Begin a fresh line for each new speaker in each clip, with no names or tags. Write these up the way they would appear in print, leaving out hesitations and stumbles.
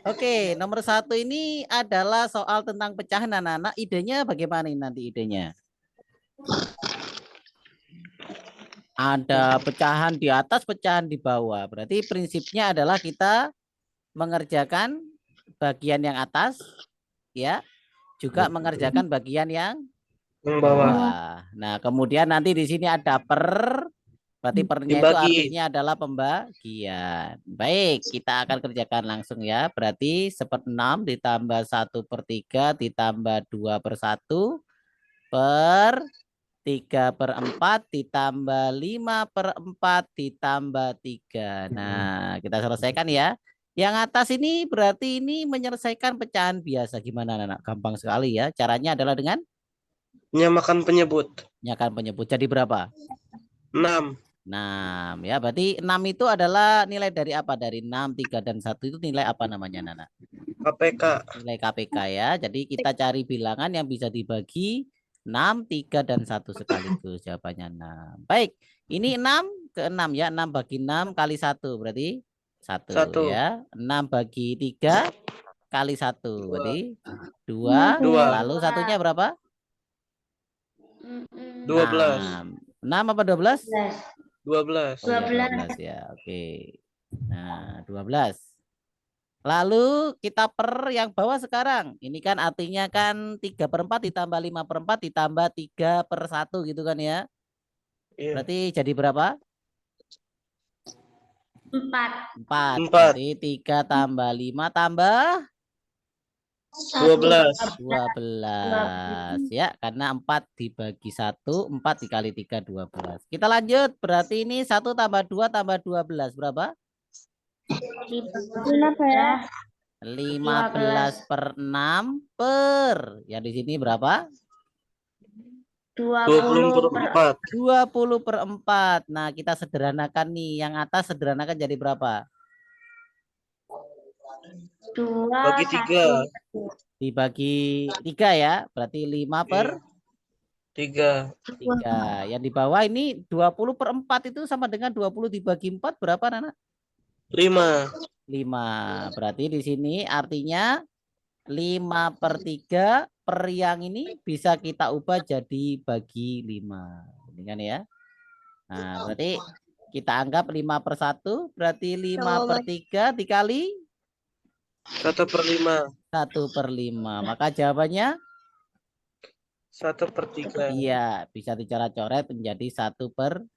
Oke, nomor 1 ini adalah soal tentang pecahan anak-anak. Idenya bagaimana ini nanti idenya? Ada pecahan di atas, pecahan di bawah. Berarti prinsipnya adalah kita mengerjakan bagian yang atas, ya, juga mengerjakan bagian yang bawah. Nah, kemudian nanti di sini ada per. Berarti pernya itu
Dibagi.
artinya adalah pembagian. Baik, kita akan kerjakan langsung ya. Berarti 1/6 ditambah 1/3 ditambah 2/1 per 3/4 ditambah 5/4 ditambah 3. Nah, kita selesaikan ya. Yang atas ini berarti ini menyelesaikan pecahan biasa. Gimana anak? Gampang sekali ya. Caranya adalah dengan
Menyamakan penyebut.
menyamakan penyebut. Jadi berapa?
6.
6 ya, berarti 6 itu adalah nilai dari apa? Dari 6, 3, dan 1 itu nilai apa namanya, Nana?
KPK.
Nilai KPK ya. Jadi kita cari bilangan yang bisa dibagi 6, 3, dan 1 sekaligus. Jawabannya 6. Baik, ini 6 ke 6 ya. 6 bagi 6 kali 1 berarti 1
1.
ya. 6 bagi 3 kali 1 berarti 2.
2.
Lalu satunya berapa?
12.
6 apa 12?
12.
Oh ya 12 ya. Oke. Nah, 12. Lalu kita per yang bawah sekarang. Ini kan artinya kan 3/4 ditambah 5/4 ditambah 3/1 gitu kan ya.
Iya.
Berarti jadi berapa?
4.
4.
4.
Berarti 3 tambah 5 tambah
12.
12 ya, karena 4 dibagi 1, 4 dikali 3 12. Kita lanjut, berarti ini 1 tambah 2 tambah 12 berapa? 15/6 per yang di sini berapa?
20/4.
20/4. Nah, kita sederhanakan nih, yang atas sederhanakan jadi berapa?
2
Bagi 3.
Dibagi 3 ya, berarti 5/3.
3.
Yang di bawah ini 20/4 itu sama dengan 20 dibagi 4 berapa, Nana?
5.
5. Berarti di sini artinya 5/3 per yang ini bisa kita ubah jadi bagi 5. Ini kan ya. Nah, berarti kita anggap 5/1 berarti 5/3 dikali
1/5.
1/5. Maka jawabannya
1/3.
iya, bisa dicara coret menjadi 1/3.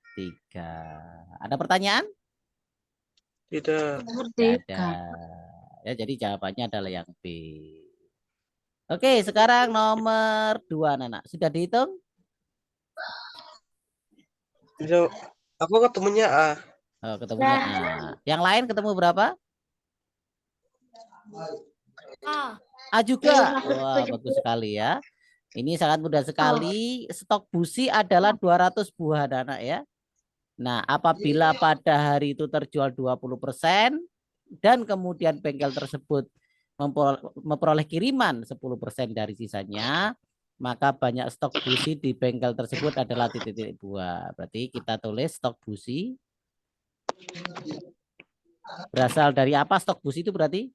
Ada pertanyaan?
Tidak.
Tidak ada. Ya, jadi jawabannya adalah yang B. Oke, sekarang nomor 2, Nana. Sudah dihitung?
Bisa. Aku ketemunya A.
Oh, ketemunya A. Yang lain ketemu berapa? A juga. Wah, bagus sekali ya. Ini sangat mudah sekali. Stok busi adalah 200 buah, Nana ya. Nah, apabila pada hari itu terjual 20% dan kemudian bengkel tersebut memperoleh kiriman 10% dari sisanya, maka banyak stok busi di bengkel tersebut adalah titik-titik buah. Berarti kita tulis stok busi berasal dari apa? Stok busi itu berarti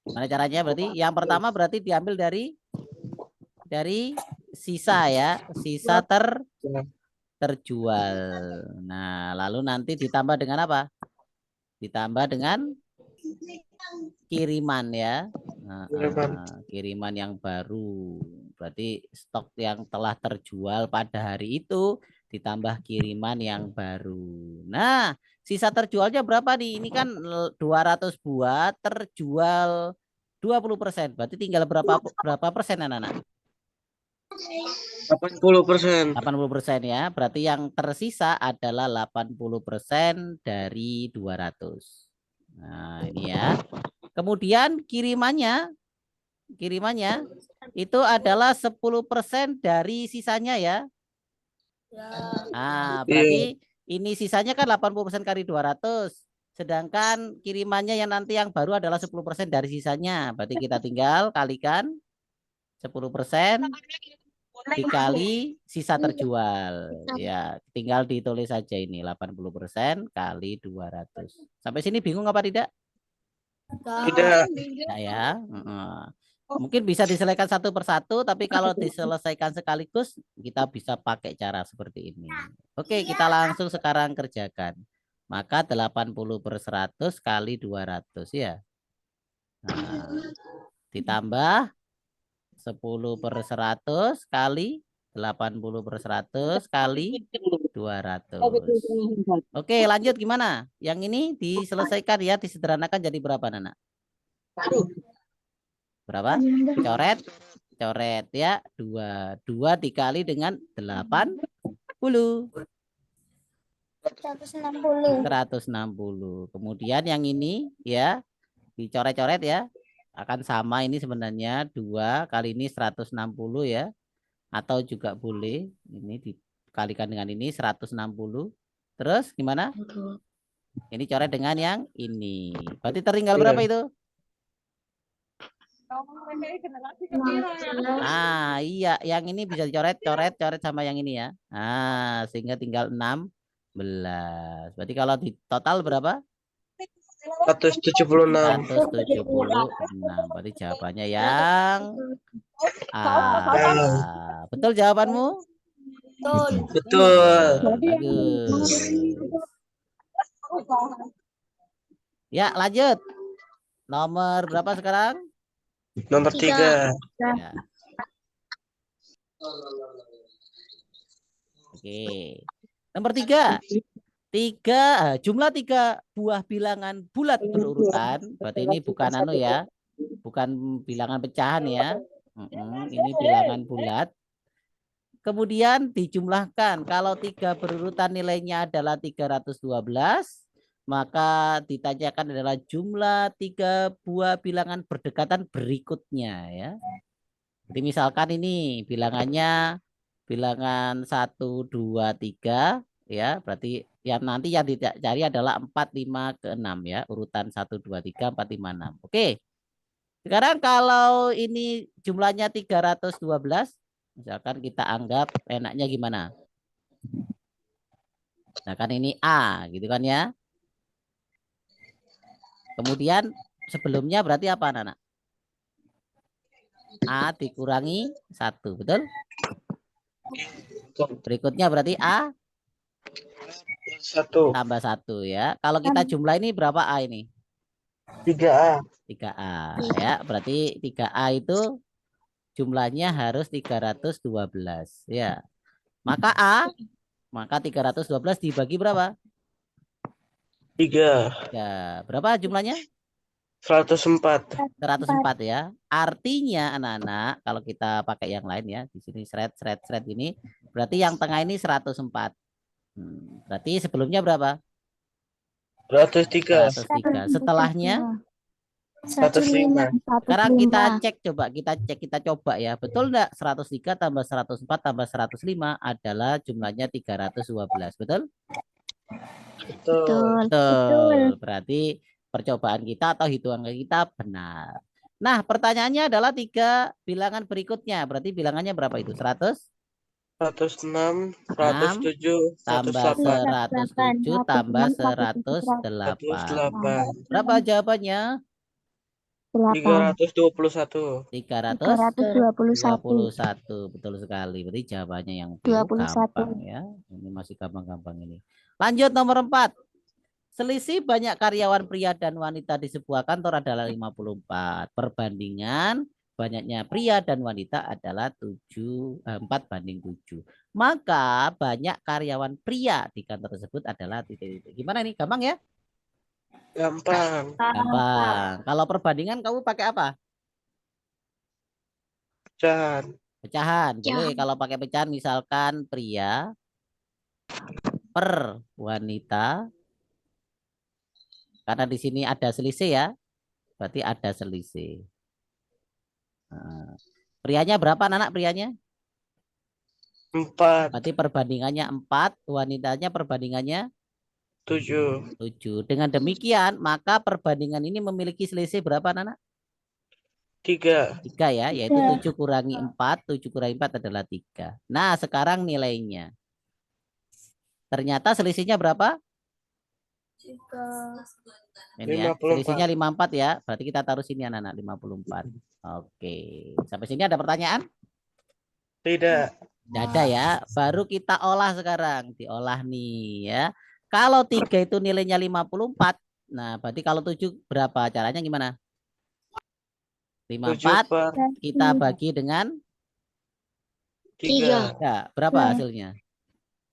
gimana caranya? Berarti yang pertama berarti diambil dari sisa ya, sisa terjual. Nah, lalu nanti ditambah dengan apa? Ditambah dengan kiriman ya. Nah, kiriman yang baru. Berarti stok yang telah terjual pada hari itu ditambah kiriman yang baru. Nah, sisa terjualnya berapa nih? Ini kan 200 buah terjual 20%. Berarti tinggal berapa persen, anak-anak?
80%.
80% ya. Berarti yang tersisa adalah 80% dari 200. Nah, ini ya. Kemudian kirimannya itu adalah 10% dari sisanya ya. Nah, berarti ini sisanya kan 80% kali 200. Sedangkan kirimannya yang nanti yang baru adalah 10% dari sisanya. Berarti kita tinggal kalikan 10% dikali sisa terjual. Ya, tinggal ditulis saja ini 80% kali 200. Sampai sini bingung apa tidak?
Tidak.
Tidak ya. Mungkin bisa diselesaikan satu persatu, tapi kalau diselesaikan sekaligus, kita bisa pakai cara seperti ini. Oke, kita langsung sekarang kerjakan. Maka 80/100 kali 200 ya. Nah, ditambah 10/100 kali 80/100 kali 200. Oke, lanjut gimana? Yang ini diselesaikan ya, disederhanakan jadi berapa, Nana? Berapa? Coret, coret ya. 2. 2 dikali dengan 80. 160. Kemudian yang ini ya, dicoret-coret ya. Akan sama ini sebenarnya 2 kali ini 160 ya. Atau juga boleh ini dikalikan dengan ini 160. Terus gimana? Ini coret dengan yang ini. Berarti tertinggal berapa itu? Ah, iya, yang ini bisa dicoret, coret sama yang ini ya. Ah, sehingga tinggal 16. Berarti kalau di total berapa?
176.
176. Berarti jawabannya yang A. Betul jawabanmu?
Betul.
Bagus. Ya, lanjut. Nomor berapa sekarang?
Nomor 3.
Ya. Oke. Nomor 3. Jumlah 3 buah bilangan bulat berurutan. Berarti ini bukan anu ya. Bukan bilangan pecahan ya. Ini bilangan bulat. Kemudian dijumlahkan. Kalau 3 berurutan nilainya adalah 312. Maka ditanyakan adalah jumlah 3 buah bilangan berdekatan berikutnya ya. Jadi misalkan ini bilangannya bilangan 1, 2, 3 ya. Berarti yang nanti yang dicari adalah 4, 5 ke 6 ya. Urutan 1, 2, 3, 4, 5, 6. Oke. Sekarang kalau ini jumlahnya 312, misalkan kita anggap enaknya gimana? Nah kan ini A gitu kan ya. Kemudian sebelumnya berarti apa anak-anak? A dikurangi 1, betul? Berikutnya berarti A
1.
tambah 1 ya. Kalau kita jumlah ini berapa A ini?
3A.
3A ya. Berarti 3A itu jumlahnya harus 312 ya. Maka 312 dibagi berapa?
3.
Ya, berapa jumlahnya?
104.
104 ya. Artinya anak-anak kalau kita pakai yang lain ya, di sini seret ini, berarti yang tengah ini 104. Berarti sebelumnya berapa?
103.
103. Setelahnya
105.
sekarang kita cek coba, kita coba ya. Betul enggak? 103 tambah 104 tambah 105 adalah jumlahnya 312. Betul?
Betul.
Betul. Berarti percobaan kita atau hitungan kita benar. Nah, pertanyaannya adalah 3 bilangan berikutnya. Berarti bilangannya berapa itu? 100?
106, 107,
Tambah
108.
107 tambah 108.
108.
Berapa jawabannya?
321.
321. Betul sekali. Berarti jawabannya yang B gampang ya. Ini masih gampang-gampang ini. Lanjut nomor 4. Selisih banyak karyawan pria dan wanita di sebuah kantor adalah 54. Perbandingan banyaknya pria dan wanita adalah 4 banding 7. Maka banyak karyawan pria di kantor tersebut adalah titik-titik. Gimana ini? Gampang ya?
Gampang.
Gampang. Kalau perbandingan kamu pakai apa?
Pecahan.
Pecahan. Boleh kalau pakai pecahan misalkan pria per wanita. Karena di sini ada selisih ya. Berarti ada selisih. Nah, prianya berapa anak prianya?
4.
Berarti perbandingannya 4, wanitanya perbandingannya
7.
7. Dengan demikian, maka perbandingan ini memiliki selisih berapa anak?
3.
3 ya, yaitu 7 kurangi 4. 7 kurangi 4 adalah 3. Nah, sekarang nilainya. Ternyata selisihnya berapa? Ini ya,
54.
selisihnya 54 ya. Berarti kita taruh sini anak-anak 54. Oke. Sampai sini ada pertanyaan?
Tidak.
Tidak ada ya. Baru kita olah sekarang. Diolah nih ya. Kalau 3 itu nilainya 54. Nah, berarti kalau 7 berapa? Caranya gimana? 54
7/4
kita bagi dengan
3.
ya, berapa hasilnya?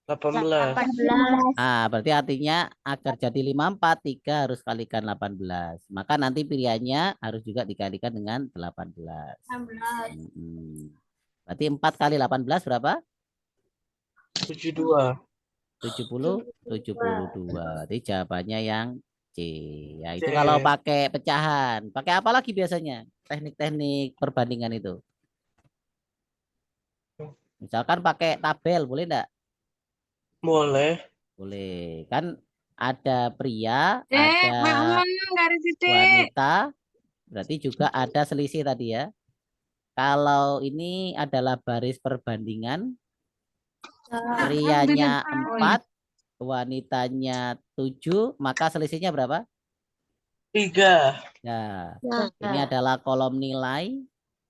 18.
18.
Berarti artinya agar jadi 54, 3 harus kalikan 18. Maka nanti pilihannya harus juga dikalikan dengan 18.
16.
Berarti 4 kali 18 berapa?
72.
72. Jadi jawabannya yang C. Ya, itu
C.
kalau pakai pecahan. Pakai apa lagi biasanya? Teknik-teknik perbandingan itu. Misalkan pakai tabel, boleh enggak?
Boleh.
Boleh. Kan ada pria, ada wanita, berarti juga ada selisih tadi ya. Kalau ini adalah baris perbandingan, prianya 4, wanitanya 7, maka selisihnya berapa?
3.
Nah, ini adalah kolom nilai.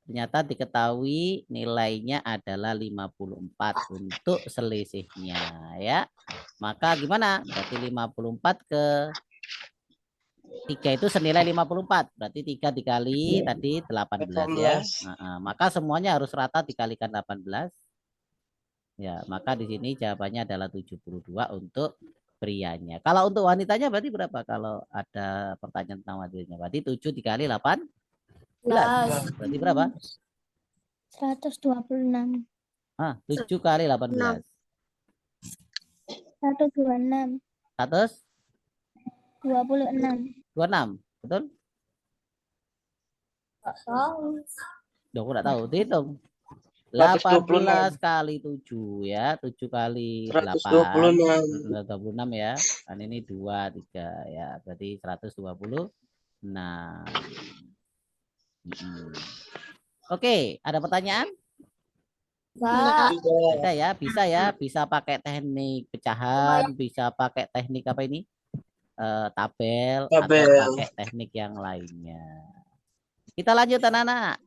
Ternyata diketahui nilainya adalah 54 untuk selisihnya ya. Maka gimana? Berarti 54 ke 3 itu senilai 54. Berarti 3 dikali tadi 18 ya.
18.
Maka semuanya harus rata dikalikan 18. Ya, maka di sini jawabannya adalah 72 untuk prianya. Kalau untuk wanitanya berarti berapa? Kalau ada pertanyaan tentang wanitanya. Berarti 7 dikali 8. Berarti berapa?
126.
7 kali 18.
126.
126.
26.
Betul?
Tahu.
Duh, aku nggak tahu. Dihitung.
126.
18 kali 7 ya. 7 kali 8.
126.
126 ya. Kan ini 2, 3 ya. Berarti 126. Oke, ada pertanyaan? Ada ya, bisa pakai teknik pecahan, bisa pakai teknik apa ini? Tabel, atau pakai teknik yang lainnya. Kita lanjut anak-anak.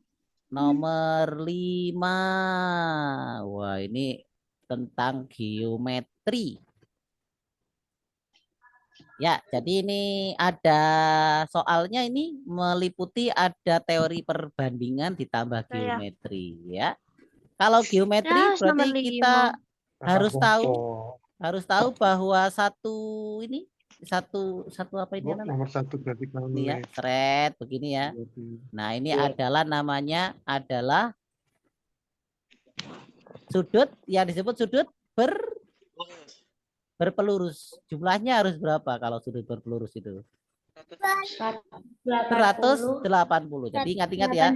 Nomor 5. Wah, ini tentang geometri. Ya, jadi ini ada soalnya, ini meliputi ada teori perbandingan ditambah geometri ya. Kalau geometri berarti kita harus tahu bahwa satu apa ini
nomor 1 berarti kalau
ini ya, thread begini ya. Nah, ini adalah namanya adalah sudut yang disebut sudut berpelurus. Jumlahnya harus berapa kalau sudut berpelurus itu? 180. Jadi ingat-ingat ya.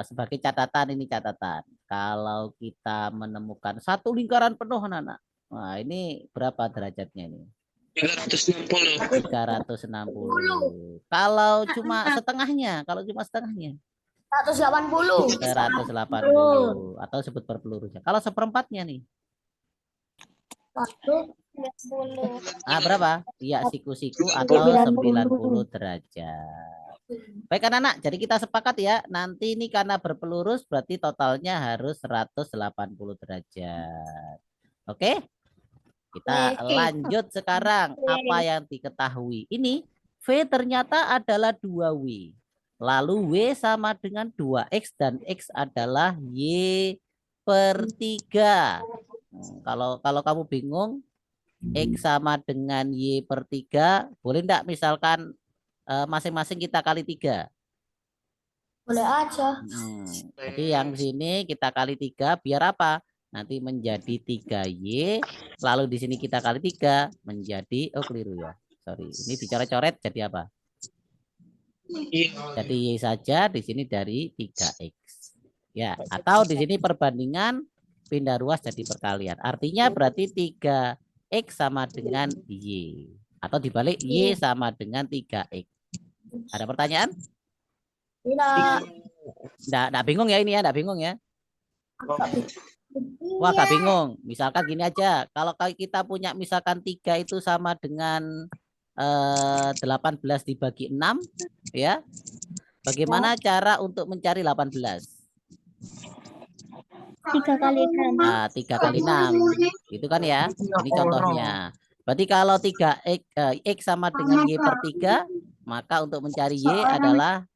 Sebagai catatan, ini catatan. Kalau kita menemukan satu lingkaran penuh anak-anak. Nah, ini berapa derajatnya ini?
360.
360. Kalau cuma setengahnya,
180.
180 atau sebut berpelurusnya. Kalau seperempatnya nih.
190.
Berapa? Iya, siku-siku atau 90 derajat. Baik anak-anak, jadi kita sepakat ya. Nanti ini karena berpelurus berarti totalnya harus 180 derajat. Oke? Kita lanjut sekarang. Apa yang diketahui? Ini V ternyata adalah 2W. Lalu W sama dengan 2X dan X adalah Y/3. Kalau kamu bingung, X sama dengan Y/3, boleh enggak misalkan masing-masing kita kali 3?
Boleh aja.
Jadi yang sini kita kali 3 biar apa? Nanti menjadi 3Y, lalu di sini kita kali 3 menjadi, keliru ya. Sorry, ini dicoret-coret jadi apa? Jadi Y saja, di sini dari 3X. Ya, atau di sini perbandingan pindah ruas jadi perkalian. Artinya berarti 3X sama dengan Y. Atau dibalik Y sama dengan 3X. Ada pertanyaan?
Tidak.
Nggak bingung ya ini ya, nggak bingung ya. Wah,
Iya.
nggak bingung. Misalkan gini aja, kalau kita punya misalkan 3 itu sama dengan 18 dibagi 6, ya. Bagaimana cara untuk mencari 18?
3 kali 6.
Nah, 3 kali 6. Itu kan ya. Ini contohnya. Berarti kalau 3x, X sama dengan Y per 3, maka untuk mencari Y adalah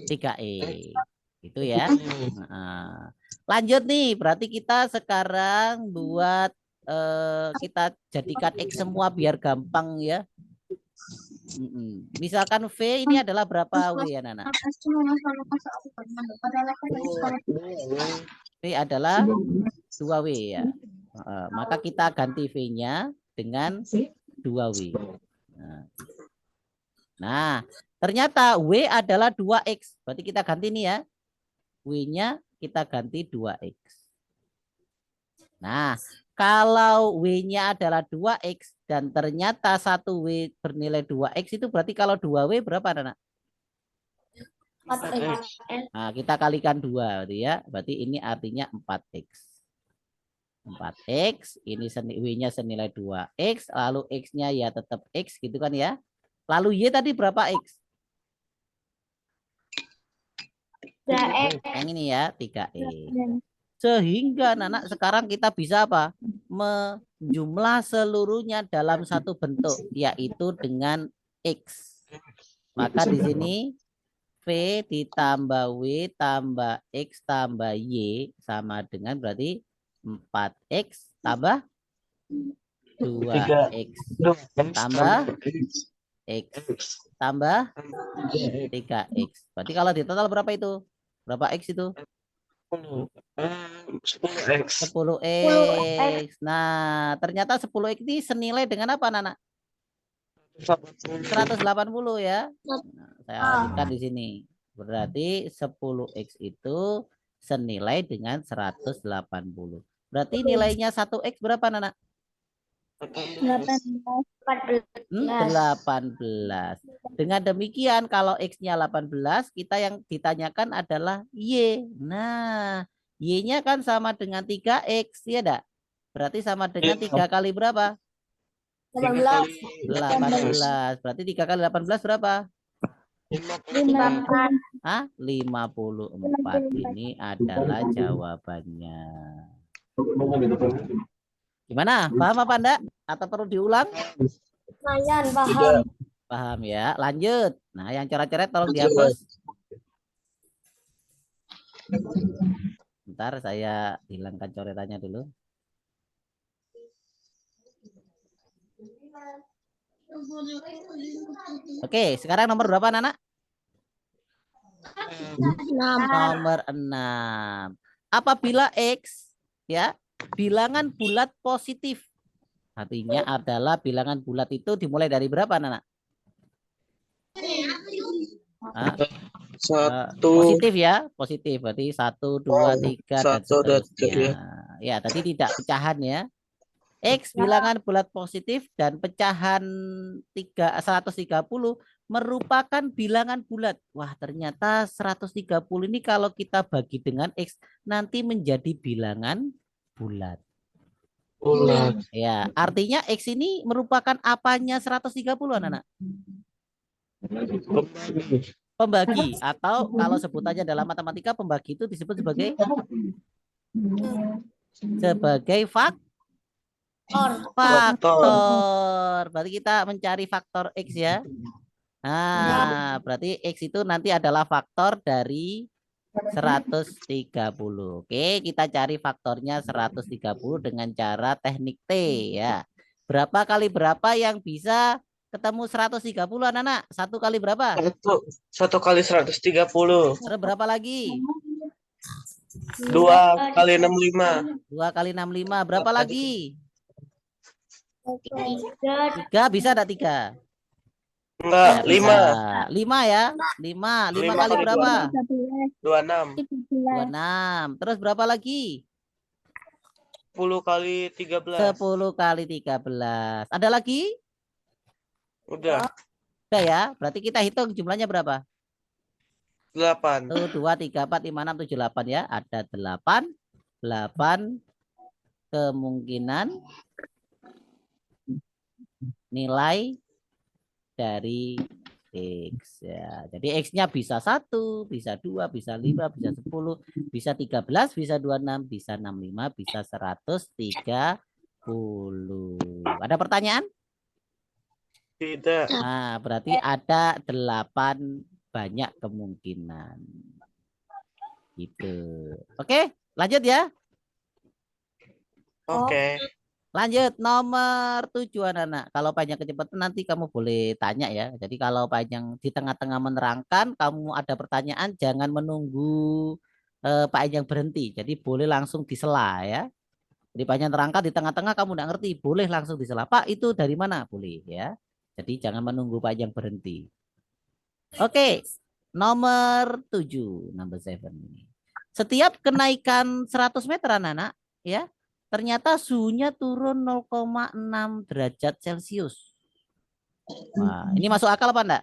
3E. Itu ya. Nah, lanjut nih, berarti kita sekarang buat kita jadikan X semua biar gampang ya. Misalkan V ini adalah berapa W ya Nana? V adalah 2W ya. Maka kita ganti V-nya dengan 2W. Nah, ternyata W adalah 2X. Berarti kita ganti nih ya. W-nya kita ganti 2X. Nah, kalau W-nya adalah 2X dan ternyata 1W bernilai 2X itu berarti kalau 2W berapa Nana?
4x.
Nah, kita kalikan 2 berarti ya. Berarti ini artinya 4X. 4X, ini W-nya senilai 2X, lalu X-nya ya tetap X gitu kan ya. Lalu Y tadi berapa X?
3x.
Yang ini ya, 3E. Sehingga Nana sekarang kita bisa apa? Menjumlah seluruhnya dalam satu bentuk, yaitu dengan X. Maka di sini V ditambah W tambah X tambah Y sama dengan berarti 4X tambah 2X tambah X tambah 3X. Berarti kalau di total berapa itu? Berapa X itu?
10x.
10X. Nah, ternyata 10X ini senilai dengan apa, Nana? 180 ya. Nah, saya alihkan di sini. Berarti 10X itu senilai dengan 180. Berarti nilainya 1X berapa, Nana? 18. Dengan demikian kalau X-nya 18, kita yang ditanyakan adalah Y. Nah, Y-nya kan sama dengan 3X, ya enggak? Berarti sama dengan 3 kali berapa?
18.
18. Berarti 3 kali 18 berapa?
54.
Hah? 54. Ini adalah jawabannya. Gimana? Paham apa enggak? Atau perlu diulang?
Lumayan paham.
Paham ya. Lanjut. Nah, yang coret-coret tolong dihapus. Bentar, saya hilangkan coretannya dulu. Oke, sekarang nomor berapa, Nana? Nomor 6. Apabila X ya bilangan bulat positif, artinya adalah bilangan bulat itu dimulai dari berapa, Nana? Positif ya, positif berarti 1, 2, 3 dan seterusnya. Ya, tadi tidak pecahan ya. X bilangan bulat positif dan pecahan 130 merupakan bilangan bulat. Wah, ternyata 130 ini kalau kita bagi dengan X nanti menjadi bilangan bulat. Ya, artinya X ini merupakan apanya 130, anak-anak? Pembagi, atau kalau sebutannya dalam matematika pembagi itu disebut sebagai faktor. Berarti kita mencari faktor X ya. Nah, berarti X itu nanti adalah faktor dari 130. Oke, kita cari faktornya 130 dengan cara teknik T ya. Berapa kali berapa yang bisa ketemu 130, anak-anak? 1 kali berapa?
1 kali 130.
Terus berapa lagi?
2 kali 65.
2 kali 65. Berapa lagi?
3.
3 bisa enggak 3?
Enggak, 5.
5 ya. 5 kali berapa?
26.
26. Terus berapa lagi?
10 kali 13.
10 kali 13. Ada lagi?
Udah.
Udah ya. Berarti kita hitung jumlahnya berapa?
8.
1, 2, 3, 4, 5, 6, 7, 8 ya. Ada 8. 8 kemungkinan nilai dari X ya. Jadi X-nya bisa 1, bisa 2, bisa 5, bisa 10, bisa 13, bisa 26, bisa 65, bisa 130. Ada pertanyaan?
Tidak.
Nah, berarti ada 8 banyak kemungkinan. Gitu. Oke, lanjut ya.
Oke.
Lanjut nomor 7 anak-anak. Kalau panjang kecepatan nanti kamu boleh tanya ya. Jadi kalau panjang di tengah-tengah menerangkan, kamu ada pertanyaan jangan menunggu Pak Ejang berhenti. Jadi boleh langsung disela ya. Jadi panjang terangkat di tengah-tengah kamu tidak ngerti, boleh langsung disela. Pak itu dari mana? Boleh ya. Jadi jangan menunggu Pak Ejang berhenti. Oke, nomor 7, number 7 ini. Setiap kenaikan 100 meter anak-anak ya, ternyata suhunya turun 0,6 derajat Celcius. Wah, ini masuk akal apa enggak?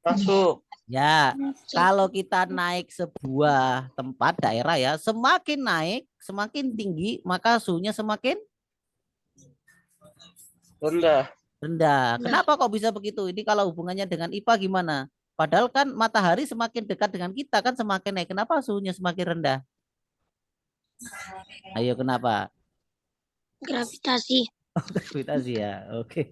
Masuk.
Ya, kalau kita naik sebuah tempat daerah ya, semakin naik, semakin tinggi, maka suhunya semakin
Rendah.
rendah. Kenapa kok bisa begitu? Ini kalau hubungannya dengan IPA gimana? Padahal kan matahari semakin dekat dengan kita kan semakin naik. Kenapa suhunya semakin rendah? Ayo kenapa?
Gravitasi.
Gravitasi ya. Oke.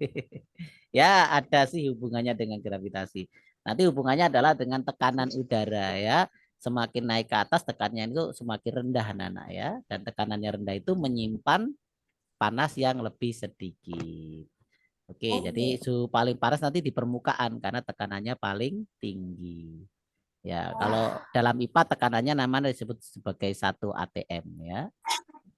Ya, ada sih hubungannya dengan gravitasi. Nanti hubungannya adalah dengan tekanan udara ya. Semakin naik ke atas tekanannya itu semakin rendah anak-anak ya. Dan tekanannya rendah itu menyimpan panas yang lebih sedikit. Oke, jadi suhu paling panas nanti di permukaan karena tekanannya paling tinggi. Ya, kalau dalam IPA tekanannya namanya disebut sebagai 1 atm ya.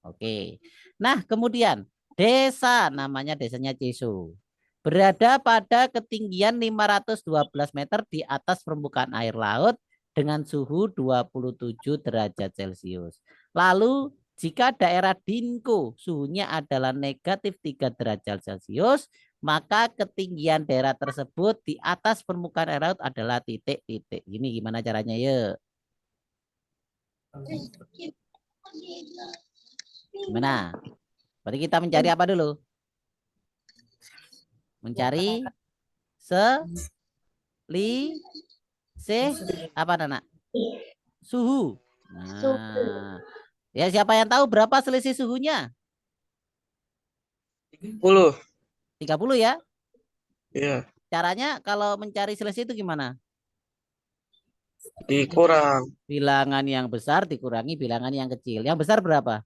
Oke. Nah, kemudian desa namanya desanya Cisu. Berada pada ketinggian 512 meter di atas permukaan air laut dengan suhu 27 derajat Celcius. Lalu jika daerah Dinko suhunya adalah negatif 3 derajat Celcius, maka ketinggian daerah tersebut di atas permukaan air laut adalah titik-titik. Ini gimana caranya ya? Gimana? Berarti kita mencari apa dulu? Mencari apa Nana? Suhu. Nah, ya siapa yang tahu berapa selisih suhunya?
10.
30 ya.
Iya.
Caranya kalau mencari selisih itu gimana?
Dikurang.
Bilangan yang besar dikurangi bilangan yang kecil. Yang besar berapa?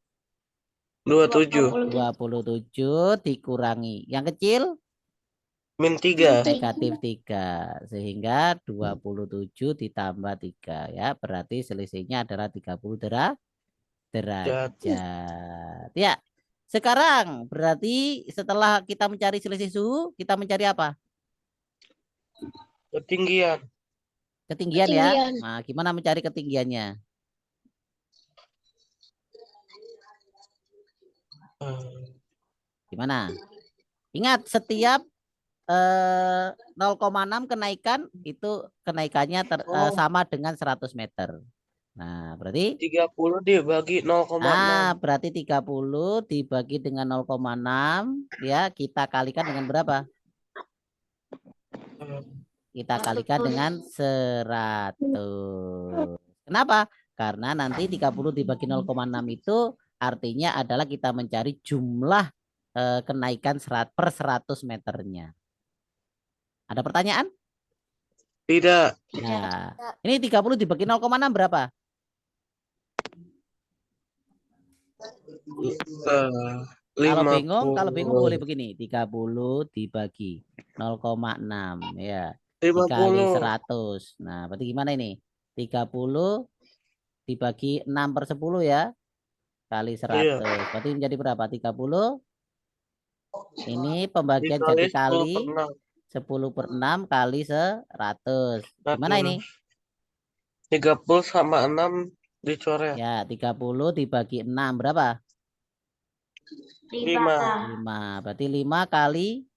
27.
27 dikurangi. Yang kecil?
-3.
Negatif 3. Sehingga 27 ditambah 3 ya. Berarti selisihnya adalah 30 derajat. Ya. Sekarang berarti setelah kita mencari selisih suhu, kita mencari apa?
Ketinggian.
Ketinggian ya. Nah, gimana mencari ketinggiannya? Gimana? Ingat setiap 0,6 kenaikan itu kenaikannya sama dengan 100 meter. Nah, berarti
30 dibagi 0,6.
Nah, berarti 30 dibagi dengan 0,6 ya, kita kalikan dengan berapa? Kita kalikan dengan 100. Kenapa? Karena nanti 30 dibagi 0,6 itu artinya adalah kita mencari jumlah kenaikan per 100 meternya. Ada pertanyaan?
Tidak.
Nah, ini 30 dibagi 0,6 berapa? Kalau bingung boleh begini, 30 dibagi 0,6 ya.
50.
Dikali 100. Nah, berarti gimana ini? 30 dibagi 6/10 ya. Kali 100.
Iya.
Berarti menjadi berapa? 30. Ini pembagian
Dikali
jadi kali
10/6.
10/6 kali 100. Gimana ini?
30 sama 6 dicoret.
Ya, 30 dibagi 6 berapa?
5.
5. Berarti 5 kali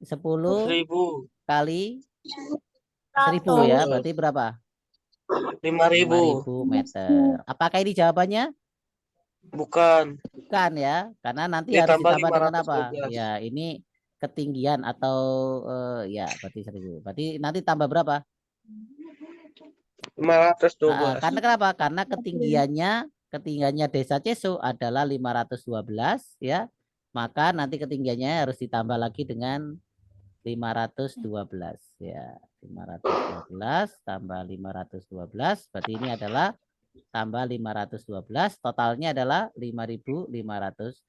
10
1000.
kali 1000 ya, berarti berapa?
5.000.
5.000 meter. Apakah ini jawabannya?
Bukan.
Bukan ya, karena nanti harus
Ditambah
ditambah dengan apa?
512.
Ya, ini ketinggian atau ya berarti 1000. Berarti nanti tambah berapa?
512.
Karena kenapa? Karena ketinggiannya Desa Ceso adalah 512 ya. Maka nanti ketinggiannya harus ditambah lagi dengan 512 ya. 512 tambah 512 berarti ini adalah tambah 512 totalnya adalah 5.512.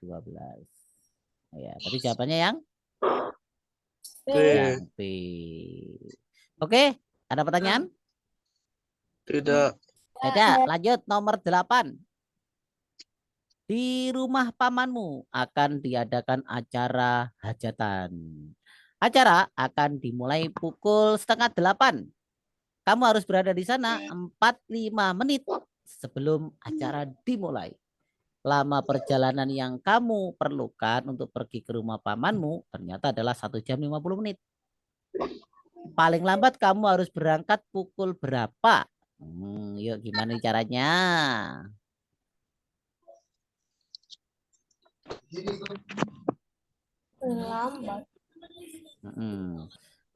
Ya, berarti jawabannya yang
B.
B. Oke, ada pertanyaan?
Tidak.
Ada, lanjut nomor 8. Di rumah pamanmu akan diadakan acara hajatan. Acara akan dimulai pukul 7:30. Kamu harus berada di sana 45 menit sebelum acara dimulai. Lama perjalanan yang kamu perlukan untuk pergi ke rumah pamanmu ternyata adalah 1 jam 50 menit. Paling lambat kamu harus berangkat pukul berapa? Yuk gimana caranya?
Lambat.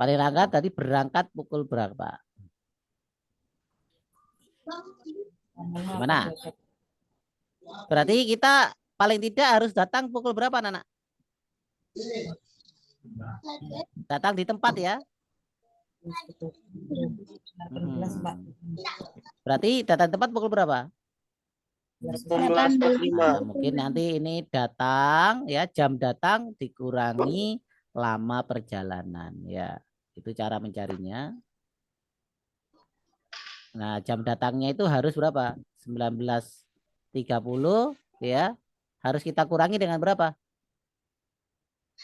Paling lambat tadi berangkat pukul berapa? Gimana? Berarti kita paling tidak harus datang pukul berapa, Nana? Datang di tempat ya. Berarti datang tempat pukul berapa?
19.45.
Nah, mungkin nanti ini datang ya, jam datang dikurangi lama perjalanan ya. Itu cara mencarinya. Nah, jam datangnya itu harus berapa? 19.30 ya. Harus kita kurangi dengan berapa?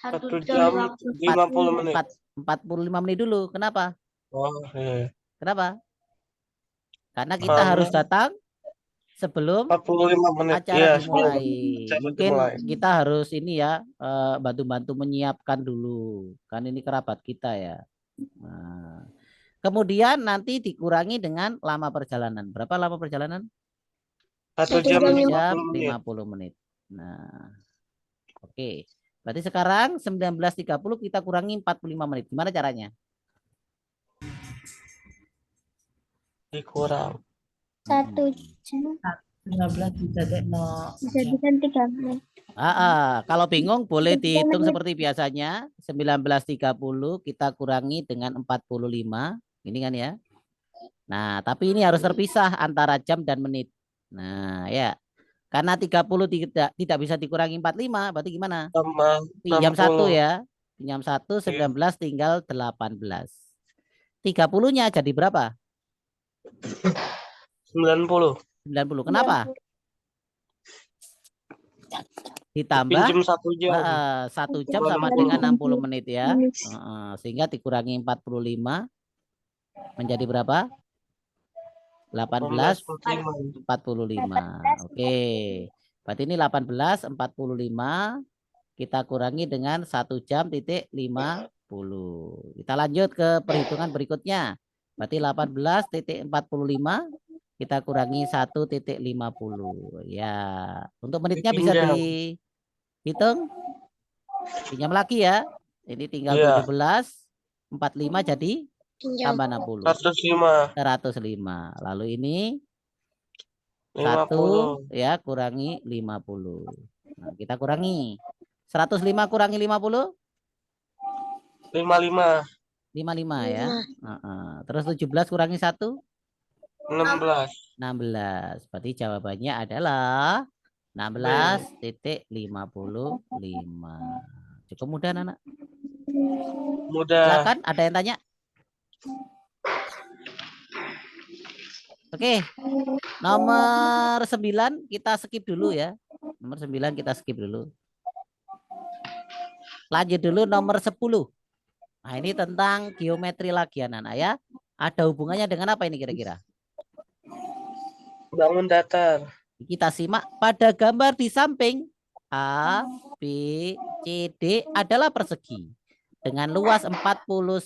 1 jam 50 menit.
45 menit dulu. Kenapa?
Oh, iya.
Kenapa? Karena kita harus datang sebelum
45 menit.
acara
Iya,
dimulai.
acara
Mungkin
dimulai.
kita harus ini ya, bantu-bantu menyiapkan dulu. Kan ini kerabat kita ya. Nah, kemudian nanti dikurangi dengan lama perjalanan. Berapa lama perjalanan?
1 jam
1
50
jam
menit.
50 menit. Nah, oke. Berarti sekarang 19.30 kita kurangi 45 menit. Gimana caranya?
Dikurang.
1 jam
15
jadikan 3 menit.
Kalau bingung boleh dihitung seperti biasanya. 19.30 kita kurangi dengan 45. Ini kan ya. Nah, tapi ini harus terpisah antara jam dan menit. Nah, ya. Karena 30 tidak bisa dikurangi 45, berarti gimana?
Tambah
Pinjam 1
60.
ya. Pinjam 1, 19 tinggal 18. 30-nya jadi berapa?
90.
90. Kenapa? Ditambah
Pinjam 1 jam.
1 jam sama dengan 60 menit ya. Sehingga dikurangi 45 menjadi berapa? 18.45. Oke. Berarti ini 18.45 kita kurangi dengan 1 jam titik 50. Kita lanjut ke perhitungan berikutnya. Berarti 18.45 kita kurangi 1.50. Ya, untuk menitnya bisa dihitung. Pinjam lagi ya. Ini tinggal 17, 45 jadi tambah 60. 105. Lalu ini 1 ya kurangi 50. Nah, kita kurangi 105 kurangi 50
55.
55 ya. Terus 17 kurangi 1
16.
16. Berarti jawabannya adalah 16.55. Cukup mudah, anak.
Mudah.
Silakan, ada yang tanya? Oke. Nomor 9 kita skip dulu ya. Nomor 9 kita skip dulu. Lanjut dulu nomor 10. Nah, ini tentang geometri lagi anak-anak ya. Ada hubungannya dengan apa ini kira-kira?
Bangun datar.
Kita simak pada gambar di samping A, B, C, D adalah persegi. dengan luas 49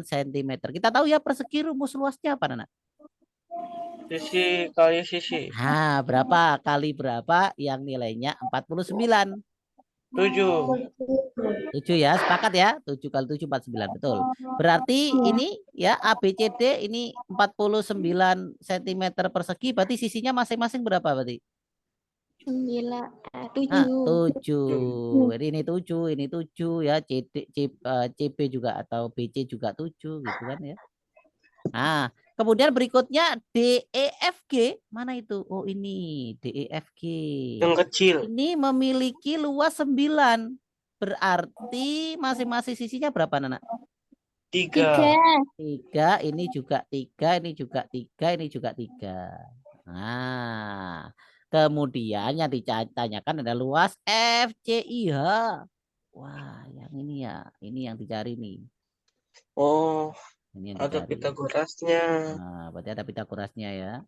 cm. Kita tahu ya persegi rumus luasnya apa, Nana?
Sisi kali sisi.
Nah, berapa kali berapa yang nilainya 49?
7.
7 ya, sepakat ya? 7 kali 7 49, betul. Berarti ini ya ABCD ini 49 cm persegi, berarti sisinya masing-masing berapa berarti?
9,
Nah,
7.
7. Jadi ini 7, ini 7 ya, CB juga atau BC juga 7 gitu kan ya. Nah, kemudian berikutnya DEFG, mana itu? Oh, ini DEFG.
Yang kecil.
Ini memiliki luas 9. Berarti masing-masing sisinya berapa, Nana?
3.
3, ini juga 3, ini juga 3, ini juga 3. Nah, kemudian yang ditanyakan ada luas FCIH. Wah, yang ini ya, ini yang dicari nih.
Oh,
Ini yang
ada
dicari.
Pitagorasnya.
Nah, berarti ada Pitagorasnya ya.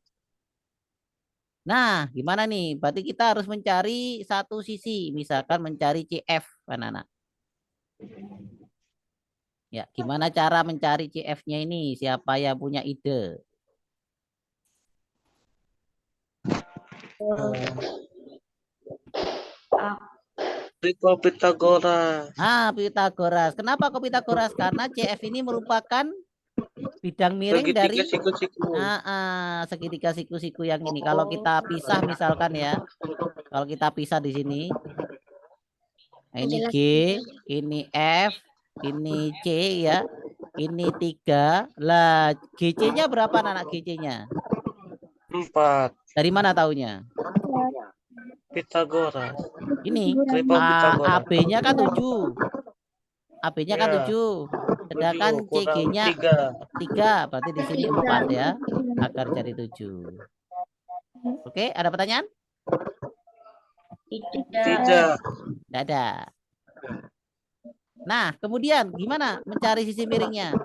Nah, gimana nih? Berarti kita harus mencari satu sisi, misalkan mencari CF, anak-anak. Ya, gimana cara mencari CF-nya ini? Siapa yang punya ide?
Triko Pitagoras.
Ah, Pitagoras. Kenapa kok Pitagoras? Karena CF ini merupakan bidang miring
Segitiga
dari
siku-siku.
segitiga siku-siku yang ini. Kalau kita pisah misalkan ya, kalau kita pisah di sini, nah ini G, ini F, ini C ya, ini 3. Lah, GC-nya berapa anak GC-nya?
4.
Dari mana taunya?
Pitagoras.
Ini
Triko Pitagoras.
AB-nya kan 7. AB-nya kan
Ya,
7.
7
Sedangkan
kurang
CG-nya
3.
3. Berarti di sini 4 ya. Akar jadi 7. Oke, ada pertanyaan?
Tidak.
Tidak ada. Nah, kemudian gimana mencari sisi miringnya?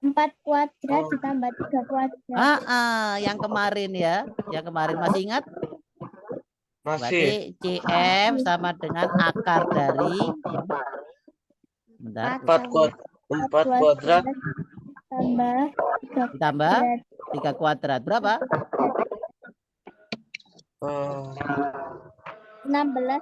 4 kuadrat ditambah 3 kuadrat.
Yang kemarin ya. Yang kemarin masih ingat?
Masih.
Berarti CF sama dengan akar dari bentar,
4 kuadrat.
Tambah
3
3
kuadrat. Berapa?
16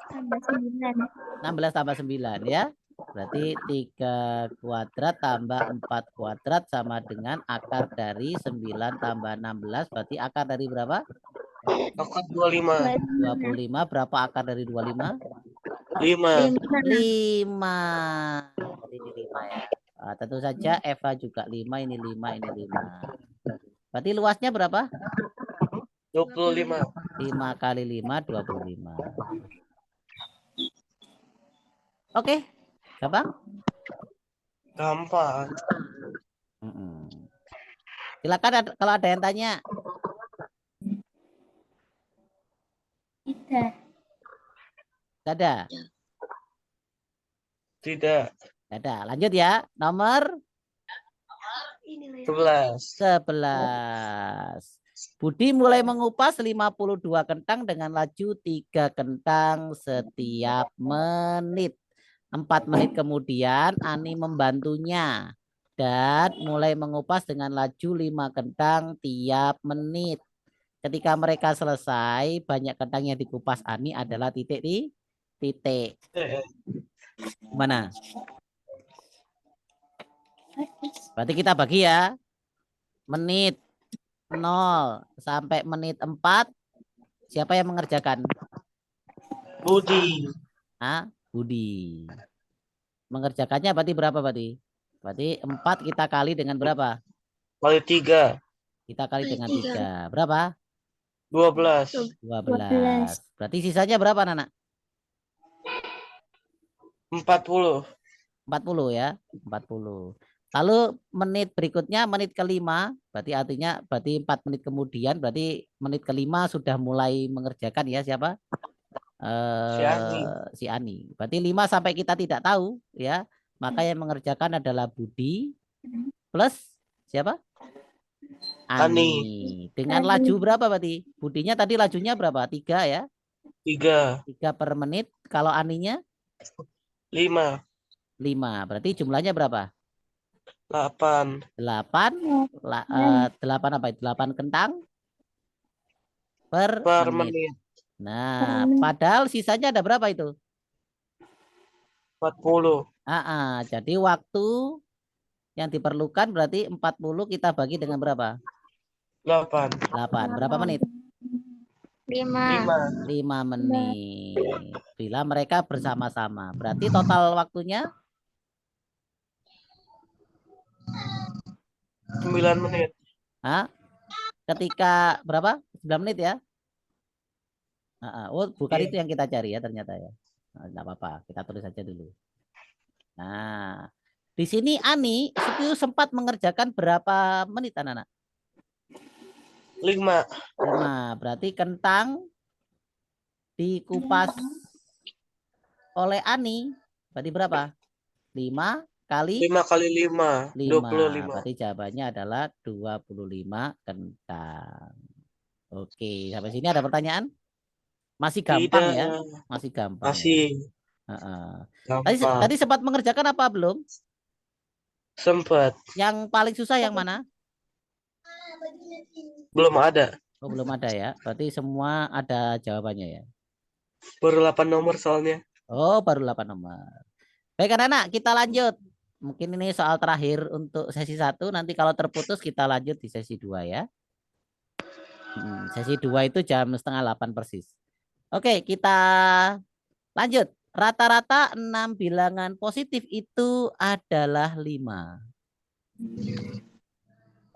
tambah 9.
16 tambah 9 ya. Berarti 3 kuadrat tambah 4 kuadrat sama dengan akar dari 9 tambah 16. Berarti akar dari berapa?
Akar 25.
25. Berapa akar dari 25?
5.
5. Jadi ini 5 ya. Tentu saja Eva juga 5. Ini 5, ini 5. Berarti luasnya berapa?
25.
5 kali 5, 25. Oke. Gampang?
Gampang.
Silakan kalau ada yang tanya.
Tidak.
Ada?
Tidak.
Ada. Lanjut ya. Nomor
11.
11. Budi mulai mengupas 52 kentang dengan laju 3 kentang setiap menit. 4 menit kemudian Ani membantunya dan mulai mengupas dengan laju 5 kentang tiap menit. Ketika mereka selesai, banyak kentang yang dikupas Ani adalah titik di titik. Mana? Berarti kita bagi ya. Menit 0 sampai menit 4. Siapa yang mengerjakan?
Budi.
Budi. Mengerjakannya berarti berapa berarti? Berarti 4 kita kali dengan berapa?
Kali 3.
Kita kali dengan 3. Berapa?
12.
12. Berarti sisanya berapa, Nana?
40.
40 ya. 40. Lalu menit berikutnya, menit kelima, berarti artinya berarti 4 menit kemudian, berarti menit kelima sudah mulai mengerjakan ya siapa? Si Ani. Berarti 5 sampai kita tidak tahu ya. Maka yang mengerjakan adalah Budi plus siapa? Ani. Dengan laju berapa berarti? Budinya tadi lajunya berapa? 3 ya?
3.
3 per menit. Kalau Aninya?
5.
5. Berarti jumlahnya berapa?
8.
8. 8 apa itu? 8 kentang per
Per
menit.
menit.
Nah, padahal sisanya ada berapa itu?
40.
Jadi waktu yang diperlukan berarti 40 kita bagi dengan berapa?
8.
8. Berapa menit?
5.
5.
5 menit. Bila mereka bersama-sama. Berarti total waktunya
9 menit.
ketika berapa? 9 menit ya? Oh, bukan
Iya.
itu yang kita cari ya ternyata ya. Enggak apa-apa, kita tulis saja dulu. Nah, di sini Ani itu sempat mengerjakan berapa menit anak-anak?
5.
5. Berarti kentang dikupas oleh Ani berarti berapa? 5 kali
5 kali 5.
5.
25.
Berarti jawabannya adalah 25 kentang. Oke, sampai sini ada pertanyaan? Masih gampang
Tidak.
ya? Masih gampang ya.
Masih
Tadi
gampang.
sempat mengerjakan apa belum?
Sempat.
Yang paling susah yang mana?
Belum ada.
Oh, belum ada ya. Berarti semua ada jawabannya ya.
Baru 8 nomor soalnya.
Oh, baru 8 nomor. Baik anak-anak, kita lanjut. Mungkin ini soal terakhir untuk sesi 1. Nanti kalau terputus kita lanjut di sesi 2 ya. Sesi 2 itu jam 7:30 persis. Oke, kita lanjut. Rata-rata 6 bilangan positif itu adalah 5.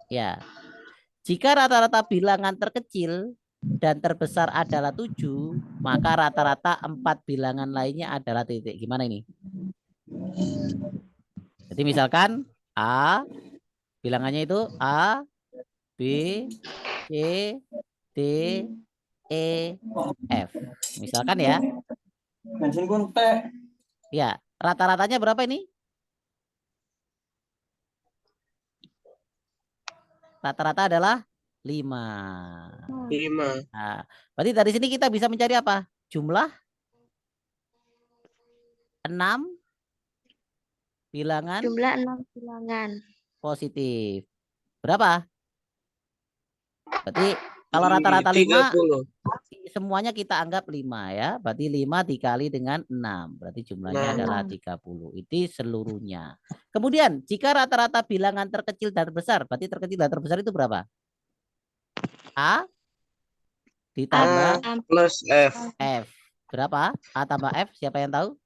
Ya. Jika rata-rata bilangan terkecil dan terbesar adalah 7, maka rata-rata 4 bilangan lainnya adalah titik. Gimana ini? Jadi misalkan A, bilangannya itu A, B, C, D, E, F. Misalkan ya. Ya, rata-ratanya berapa ini? Rata-rata adalah 5.
5.
Nah, berarti dari sini kita bisa mencari apa? Jumlah 6 bilangan
Jumlah 6 bilangan
positif. Berapa? Berarti kalau rata-rata 5,
30.
semuanya kita anggap 5 ya. Berarti 5 dikali dengan 6. Berarti jumlahnya
Nah.
adalah 30. Itu seluruhnya. Kemudian jika rata-rata bilangan terkecil dan terbesar, berarti terkecil dan terbesar itu berapa? A ditambah
A plus F.
F. Berapa? A tambah F, siapa yang tahu?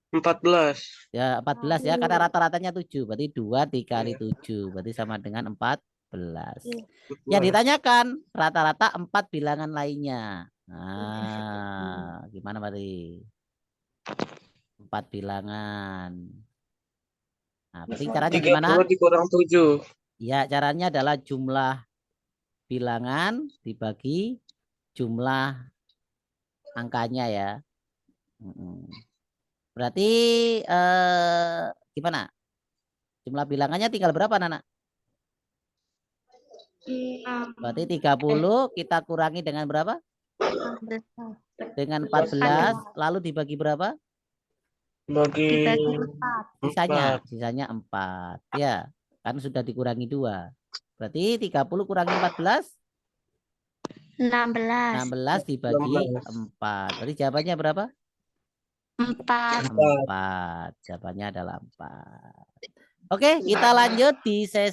14.
Ya 14 ya, karena rata-ratanya 7. Berarti 2 dikali 7. Berarti sama dengan 14. Yang ditanyakan rata-rata 4 bilangan lainnya. Nah, gimana berarti? 4 bilangan. Nah, berarti caranya gimana?
30 dikurang 7.
Ya, caranya adalah jumlah bilangan dibagi jumlah angkanya ya. Berarti gimana? Jumlah bilangannya tinggal berapa, Nana? Berarti 30 kita kurangi dengan berapa? Dengan 14, lalu dibagi berapa?
Bagi
Sisanya 4. Ya, kan sudah dikurangi 2. Berarti 30 kurangi 14?
16.
16 dibagi 4. Berarti jawabannya berapa?
4.
4. Jawabannya adalah 4. Oke, kita lanjut di sesi